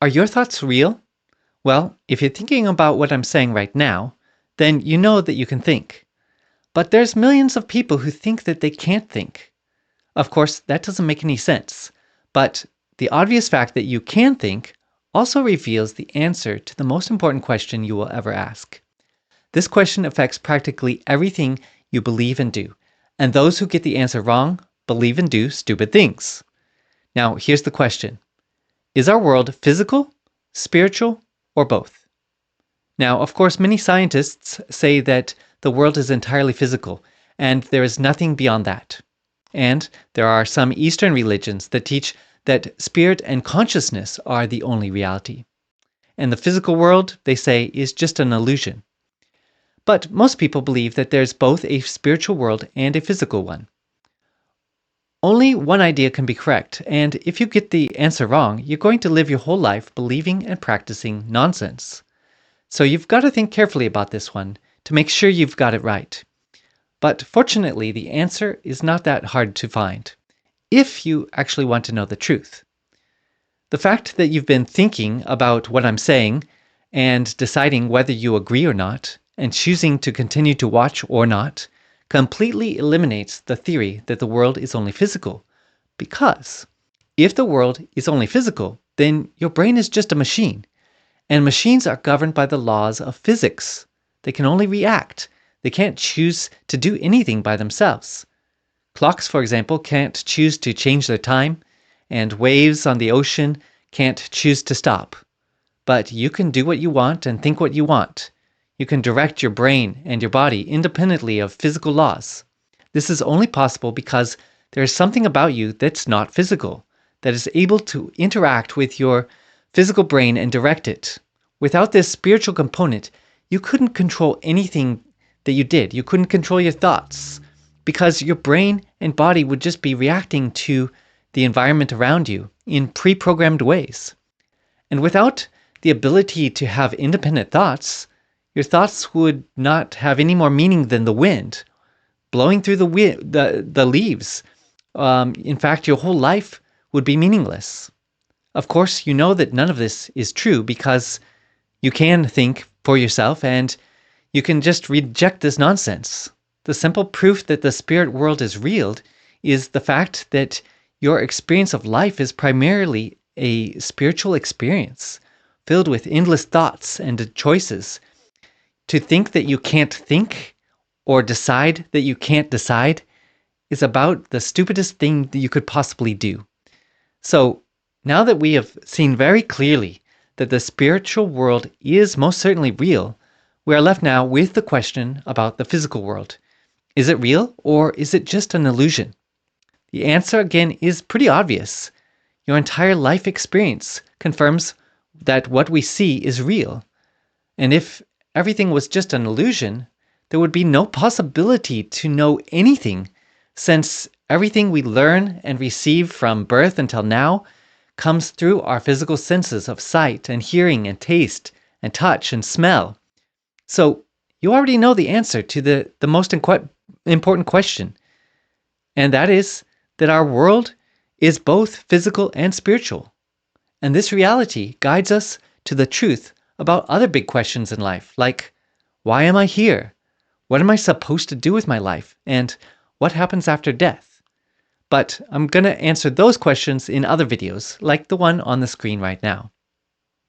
Are your thoughts real? Well, if you're thinking about what I'm saying right now, then you know that you can think. But there's millions of people who think that they can't think. Of course, that doesn't make any sense. But the obvious fact that you can think also reveals the answer to the most important question you will ever ask. This question affects practically everything you believe and do. And those who get the answer wrong believe and do stupid things. Now, here's the question. Is our world physical, spiritual, or both? Now, of course, many scientists say that the world is entirely physical, and there is nothing beyond that. And there are some Eastern religions that teach that spirit and consciousness are the only reality. And the physical world, they say, is just an illusion. But most people believe that there's both a spiritual world and a physical one. Only one idea can be correct, and if you get the answer wrong, you're going to live your whole life believing and practicing nonsense. So you've got to think carefully about this one to make sure you've got it right. But fortunately, the answer is not that hard to find, if you actually want to know the truth. The fact that you've been thinking about what I'm saying and deciding whether you agree or not, and choosing to continue to watch or not, completely eliminates the theory that the world is only physical. Because if the world is only physical, then your brain is just a machine. And machines are governed by the laws of physics. They can only react. They can't choose to do anything by themselves. Clocks, for example, can't choose to change their time, and waves on the ocean can't choose to stop. But you can do what you want and think what you want. You can direct your brain and your body independently of physical laws. This is only possible because there is something about you that's not physical, that is able to interact with your physical brain and direct it. Without this spiritual component, you couldn't control anything that you did. You couldn't control your thoughts because your brain and body would just be reacting to the environment around you in pre-programmed ways. And without the ability to have independent thoughts, your thoughts would not have any more meaning than the wind blowing through the leaves. In fact, your whole life would be meaningless. Of course, you know that none of this is true because you can think for yourself and you can just reject this nonsense. The simple proof that the spirit world is real is the fact that your experience of life is primarily a spiritual experience filled with endless thoughts and choices. To think that you can't think or decide that you can't decide is about the stupidest thing that you could possibly do. So, now that we have seen very clearly that the spiritual world is most certainly real, we are left now with the question about the physical world. Is it real or is it just an illusion? The answer again is pretty obvious. Your entire life experience confirms that what we see is real. And if everything was just an illusion, there would be no possibility to know anything, since everything we learn and receive from birth until now comes through our physical senses of sight and hearing and taste and touch and smell. So you already know the answer to the most important question, and that is that our world is both physical and spiritual. And this reality guides us to the truth about other big questions in life, like, why am I here? What am I supposed to do with my life? And what happens after death? But I'm going to answer those questions in other videos, like the one on the screen right now.